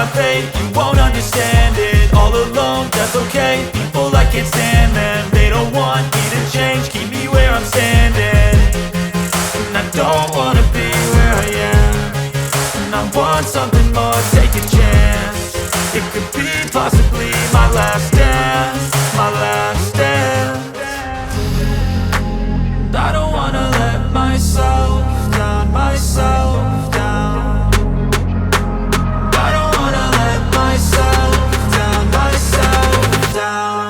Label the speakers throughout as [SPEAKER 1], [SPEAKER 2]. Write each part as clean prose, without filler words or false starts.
[SPEAKER 1] my fate, you won't understand it. All alone, that's okay, people I can't stand them. They don't want me to change, keep me where I'm standing. And I don't wanna be where I am, and I want something more, take a chance. It could be possibly my last dance, my last dance. I don't wanna let myself down, myself down. I don't wanna let myself down, myself down.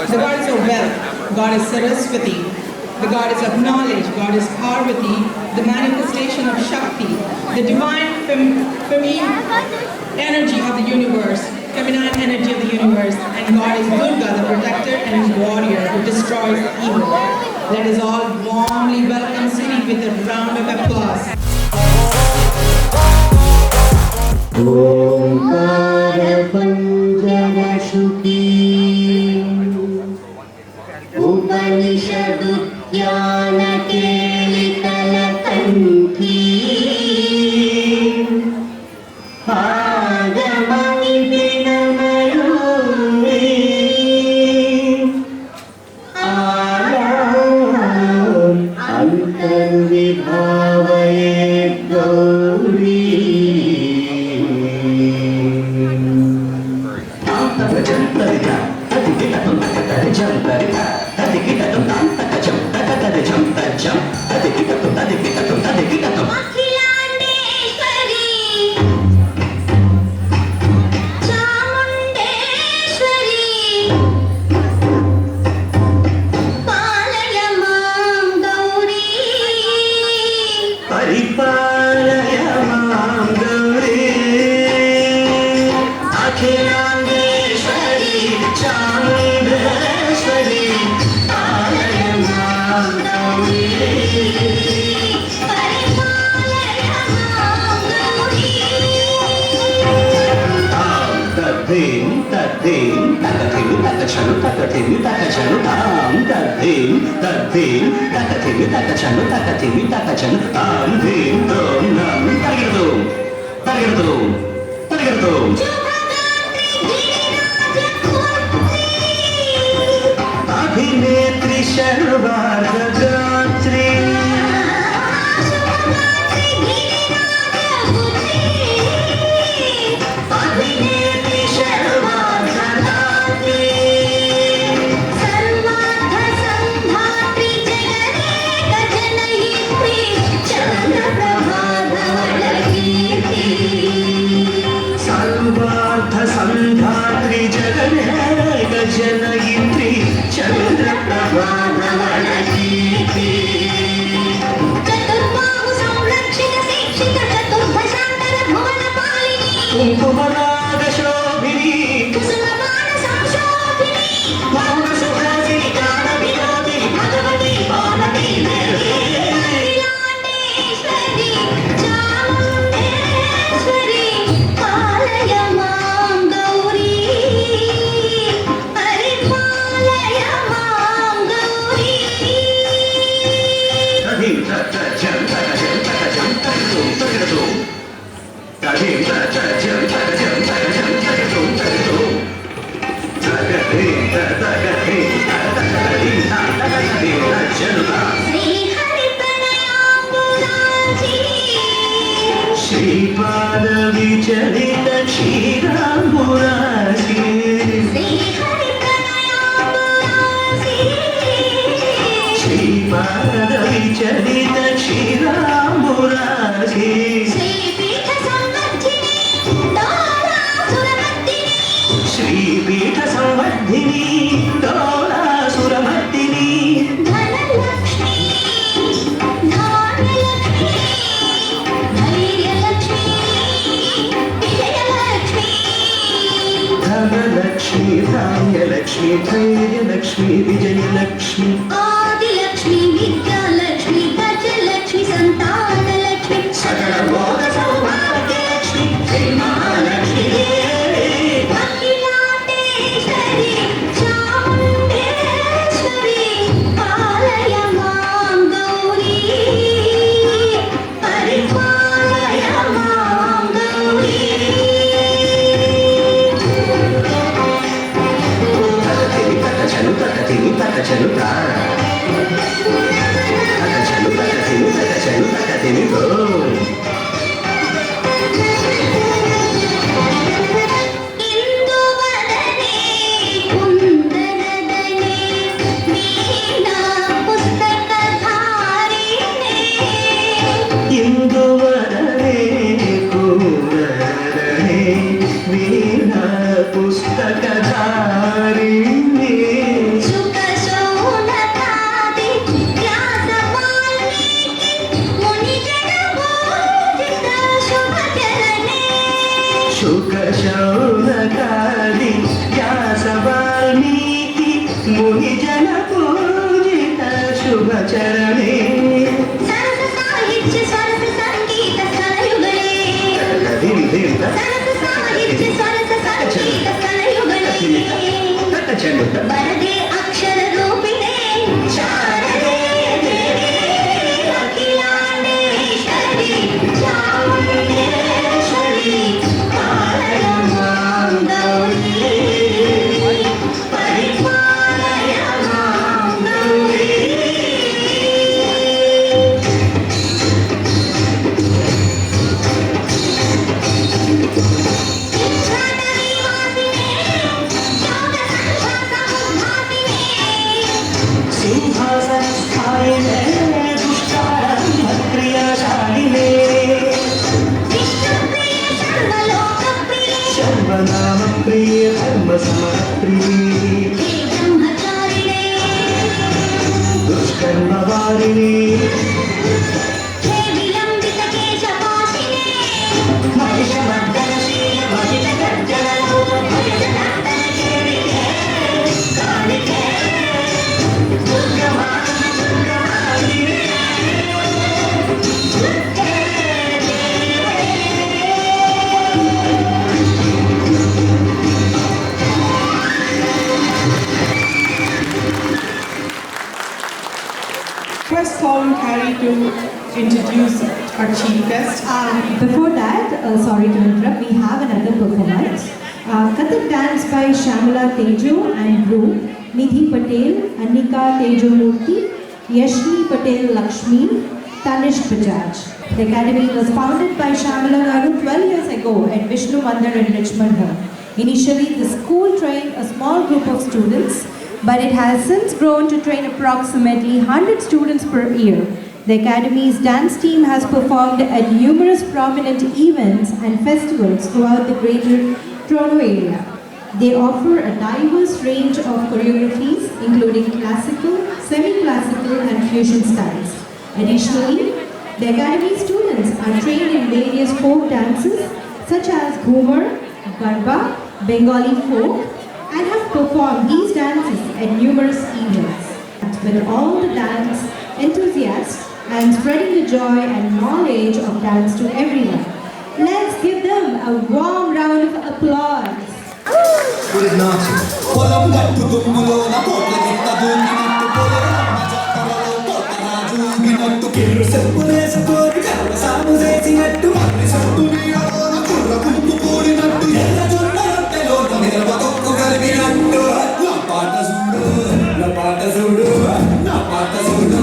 [SPEAKER 2] The goddess of wealth, goddess Saraswati, the goddess of knowledge, goddess Parvati, the manifestation of Shakti, the divine feminine energy of the universe, feminine energy of the universe, and goddess Durga, the protector and warrior who destroys evil. Let us all warmly welcome Siri with a round of applause.
[SPEAKER 3] Dhanalakshmi Dhanyalakshmi Dhairyalakshmi Vijayalakshmi
[SPEAKER 4] Adilakshmi Vidyalakshmi Gajalakshmi Santana Lakshmi
[SPEAKER 3] సకల భోగ సౌభాగ్యలక్ష్మి శ్రీ మహాలక్ష్మి
[SPEAKER 4] అఖిలాండేశ్వరి చాముండేశ్వరి పాలయ మాం గౌరీ పరిపాలయ మాం Gauri
[SPEAKER 3] తకచలు తకచలు go
[SPEAKER 4] ఇందువదనే కుందనదనే వీణా పుస్తకధారిణే
[SPEAKER 3] ఇందువరనే కూరనే వీణ పుస్తకధారిణి
[SPEAKER 4] సుఖ శోణకాది వ్యాస వాల్మీకి మునిజన పూజిత శుభచరణే
[SPEAKER 3] శుక శౌనకాది వ్యాస వాల్మీకి మునిజన పూజిత శుభచరణే
[SPEAKER 4] సరస సాహిత్య సరస సంగీత స్థలయుగళే సరస సాహిత్య సరస సంగీత స్థలయుగళే
[SPEAKER 3] తకచలు
[SPEAKER 4] వరదే అక్షర రూపిణే శారదే దేవి అఖిలాండేశ్వరి చాముండేశ్వరి పాలయ మాం గౌరీ పరిపాలయ మాం గౌరీ
[SPEAKER 3] సింహాసనస్థాయినే దుష్టారంభక్రియాశాలినే శర్వనామ ప్రియ ధర్మ సమప్రియ దుష్కర్మ వారిని మహిషమర్దనశీల మహిళ గర్జనలో భయజనందన చేరికే కామికే
[SPEAKER 2] Request Paul Carey to introduce our chief guest.
[SPEAKER 5] Before that, sorry to interrupt, we have another performance. Kathak dance by Shamala Tejo and group, Nidhi Patel, Annika Tejo Murthy, Yashni Patel Lakshmi, Tanish Bajaj. The academy was founded by Shamala Garu 12 years ago at Vishnu Mandir in Richmond Hill. Initially, the school trained a small group of students, but it has since grown to train approximately 100 students per year. The academy's dance team has performed at numerous prominent events and festivals throughout the greater Toronto area. They offer a diverse range of choreographies, including classical, semi-classical, and fusion styles. Additionally, the academy students are trained in various folk dances such as Ghumar, Garba, Bengali folk, and have performed these dances at numerous events. With all the dance enthusiasts and spreading the joy and knowledge of dance to everyone. Let's give them a warm round of applause.
[SPEAKER 3] Good night.
[SPEAKER 6] పొలం గట్టు దుమ్ములోన పోట్ల గిట్ట దూకినట్టు పొలరమ్మ జాతరలో పోతరాజు ఊగినట్టు కిర్రు చెప్పులేసుకొని కర్ర సాము చేసినట్టు మర్రి సట్టు నీడలోన కుర్ర గుంపు కూడినట్టు ఎర్ర జొన్న రొట్టెలోన మిరప తొక్కు కలిగినట్టు నా పాట చూడు నా పాట చూడు నా పాట చూడు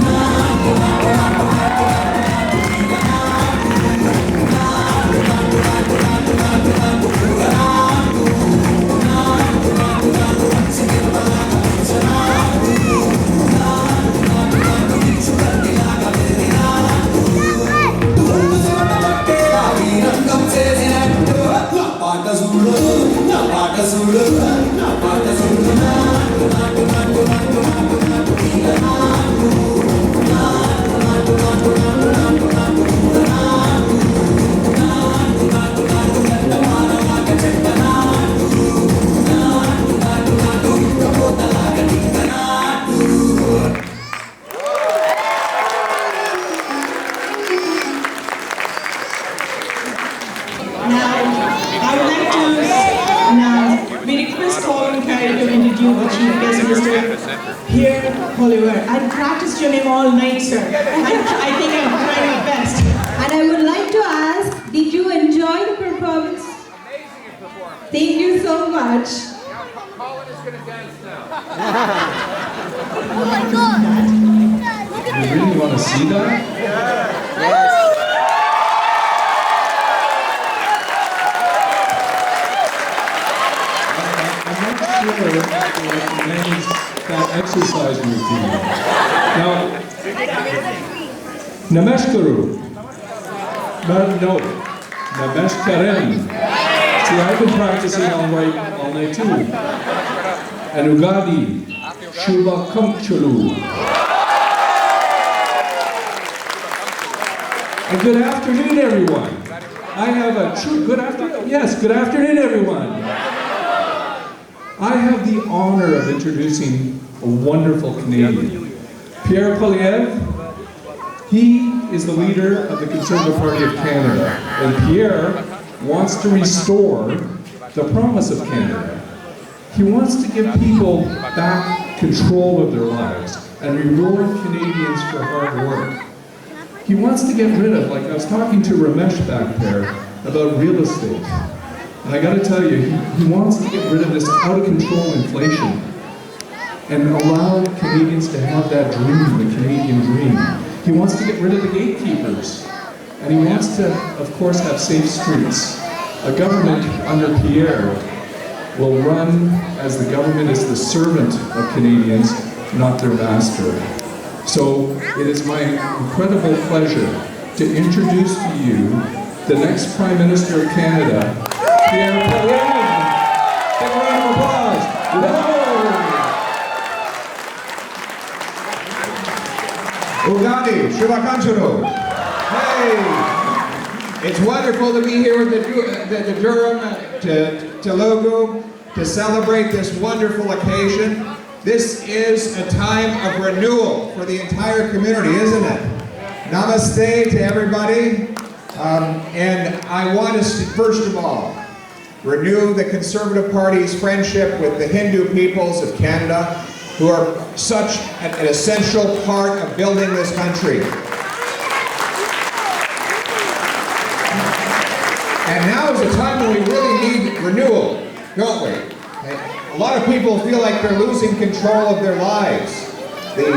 [SPEAKER 6] రంగం చేసినట్టు నా పాట చూడు నా పాట చూడు నా పాట చూడు
[SPEAKER 2] you, our Chief Guest Minister, Pierre Oliver. I practiced your name all night, sir. I think I'm trying my best.
[SPEAKER 5] And I would like to ask, did you enjoy the performance?
[SPEAKER 7] Amazing performance.
[SPEAKER 5] Thank you so much.
[SPEAKER 7] Now Colin is going to dance now.
[SPEAKER 8] You really want to see that? I'm not sure if I can manage that exercise routine. Now, Namashkaru. No, Namashkaram. See, I've been practicing all night too. And Ugadi Celebrationa. And good afternoon, everyone. I have a true good afternoon. Yes, good afternoon, everyone. I have the honor of introducing a wonderful Canadian, Pierre Poilievre. He is the leader of the Conservative Party of Canada, and Pierre wants to restore the promise of Canada. He wants to give people back control of their lives and reward Canadians for hard work. He wants to get rid of, like I was talking to Ramesh back there about real estate. And I got to tell you, he wants to get rid of this out of control inflation and allow Canadians to have that dream, the Canadian dream. He wants to get rid of the gatekeepers. And he wants to, of course, have safe streets. A government under Pierre will run as the government is the servant of Canadians, not their master. So it is my incredible pleasure to introduce to you the next Prime Minister of Canada, Pierre Poilievre. Take a round of applause.
[SPEAKER 9] Ugadi Celebrationa. Hey, it's wonderful to be here with the Durham Telugu to celebrate this wonderful occasion. This is a time of renewal for the entire community, isn't it? Namaste to everybody. And I want to, first of all, renew the Conservative Party's friendship with the Hindu peoples of Canada, who are such an essential part of building this country. And now is a time when we really need renewal, don't we? A lot of people feel like they're losing control of their lives. The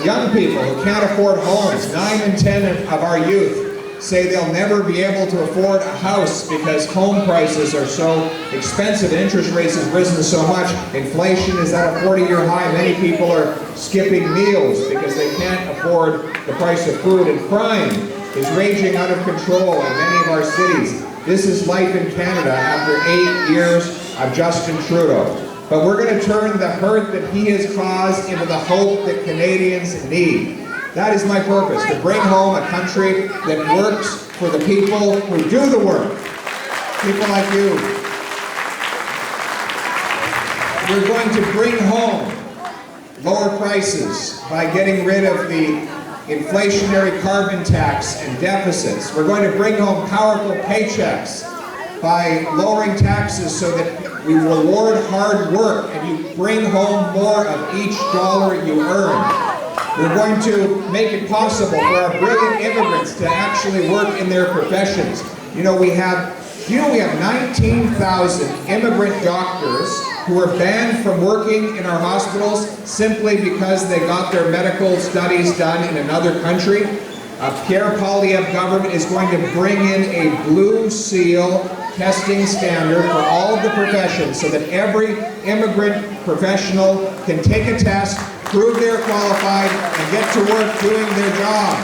[SPEAKER 9] young people who can't afford homes, 9 in 10 of our youth, say they'll never be able to afford a house because home prices are so expensive, interest rates have risen so much, inflation is at a 40-year high, many people are skipping meals because they can't afford the price of food, and crime is raging out of control in many of our cities. This is life in Canada after 8 years of Justin Trudeau. But we're going to turn the hurt that he has caused into the hope that Canadians need. That is my purpose, to bring home a country that works for the people who do the work. People like you. We're going to bring home lower prices by getting rid of the inflationary carbon tax and deficits. We're going to bring home powerful paychecks by lowering taxes so that we reward hard work and you bring home more of each dollar you earn. We're going to make it possible for our brilliant immigrants to actually work in their professions. We have 19,000 immigrant doctors who are banned from working in our hospitals simply because they got their medical studies done in another country. Pierre Poilievre government is going to bring in a blue seal testing standard for all of the professions so that every immigrant professional can take a test, prove they're qualified, and get to work doing their job.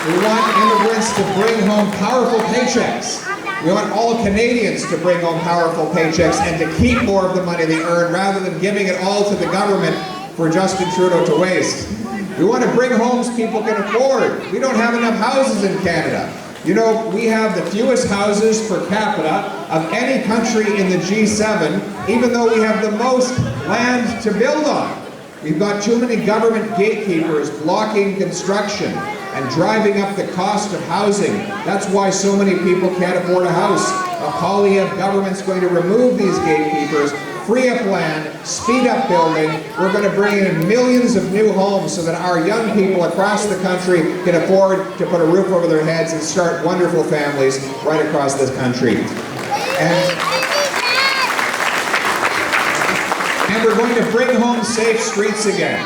[SPEAKER 9] We want immigrants to bring home powerful paychecks. We want all Canadians to bring home powerful paychecks and to keep more of the money they earn rather than giving it all to the government for Justin Trudeau to waste. We want to bring homes people can afford. We don't have enough houses in Canada. We have the fewest houses per capita of any country in the G7, even though we have the most land to build on. We've got too many government gatekeepers blocking construction. and driving up the cost of housing. That's why so many people can't afford a house. A Polyev government's going to remove these gatekeepers, free up land, speed up building. We're going to bring in millions of new homes so that our young people across the country can afford to put a roof over their heads and start wonderful families right across this country. And we're going to bring home safe streets again.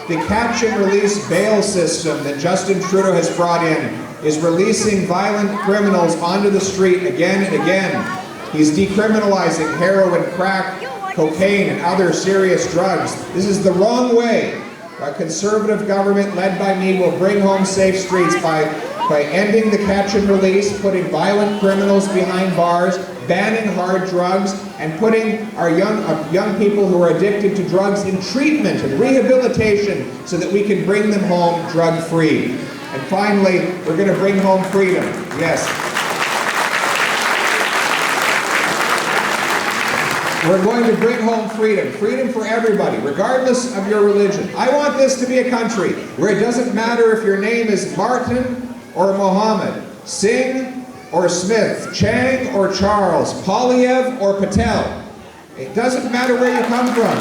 [SPEAKER 9] The catch and release bail system that Justin Trudeau has brought in is releasing violent criminals onto the street again and again. He's decriminalizing heroin, crack, cocaine, and other serious drugs. This is the wrong way. A conservative government led by me will bring home safe streets by ending the catch and release, putting violent criminals behind bars, banning hard drugs, and putting our young people who are addicted to drugs in treatment and rehabilitation so that we can bring them home drug-free. And finally, we're going to bring home freedom. Yes. We're going to bring home freedom. Freedom for everybody, regardless of your religion. I want this to be a country where it doesn't matter if your name is Martin or Mohammed, Singh or Smith, Chang or Charles, Polyev or Patel. It doesn't matter where you come from.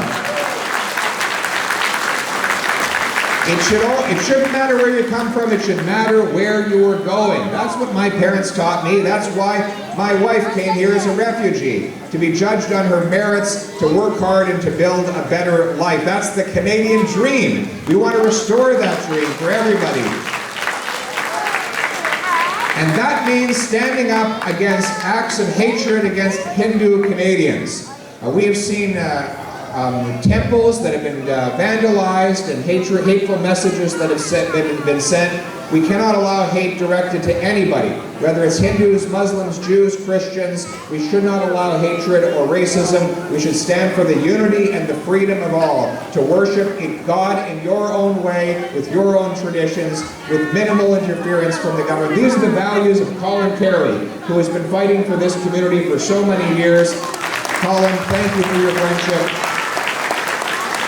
[SPEAKER 9] It shouldn't matter where you come from, it should matter where you are going. That's what my parents taught me. That's why my wife came here as a refugee, to be judged on her merits, to work hard and to build a better life. That's the Canadian dream. We want to restore that dream for everybody. And that means standing up against acts of hatred against Hindu Canadians. We have seen temples that have been vandalized and hateful messages that have been sent. We cannot allow hate directed to anybody, whether it's Hindus, Muslims, Jews, Christians. We should not allow hatred or racism. We should stand for the unity and the freedom of all to worship God in your own way, with your own traditions, with minimal interference from the government. These are the values of Colin Carey, who has been fighting for this community for so many years. Colin, thank you for your friendship.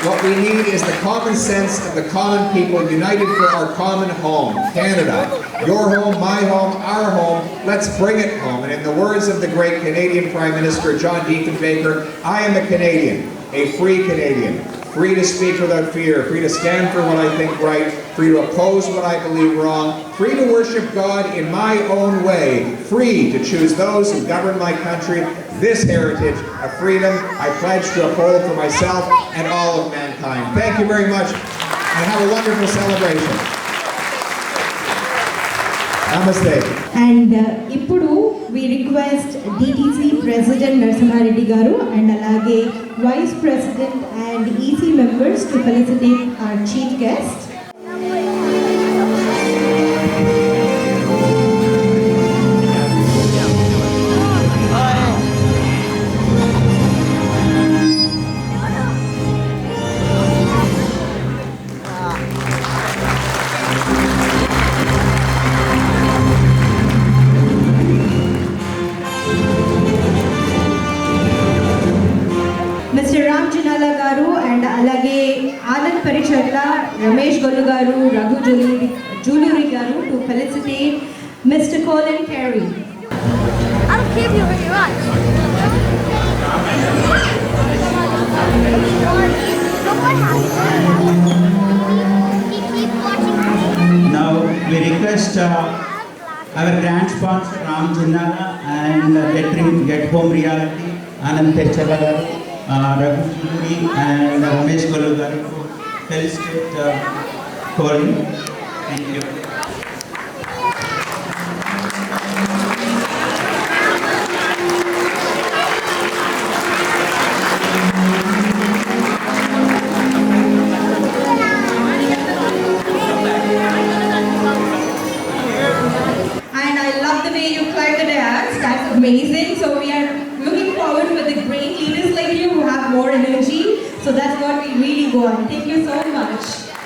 [SPEAKER 9] What we need is the common sense of the common people united for our common home, Canada. Your home, my home, our home. Let's bring it home. And in the words of the great Canadian Prime Minister John Diefenbaker, I am a Canadian, a free Canadian, free to speak without fear, free to stand for what I think right, free to oppose what I believe wrong, free to worship God in my own way, free to choose those who govern my country. This heritage of freedom I pledge to uphold for myself and all of mankind. Thank you very much, and have a wonderful celebration. Namaste.
[SPEAKER 5] And ఇప్పుడు we request DTC President Narasimhareddy garu and alage Vice President and EC members to felicitate our chief guest. Ramesh Gollu garu, Raghu Juluri garu to felicitate Mr. Colin Carey.
[SPEAKER 4] I'll keep you when you run.
[SPEAKER 10] Now we request our grand sponsor Ram Jinnala and Get Home Reality, Anand Techala garu, Raghu Juluri and Ramesh Gollu garu to felicitate Colin. Thank you.
[SPEAKER 2] And I love the way you climbed the dance. That's amazing. So we are looking forward with the great leaders like you who have more energy. So that's what we really want. Thank you so much.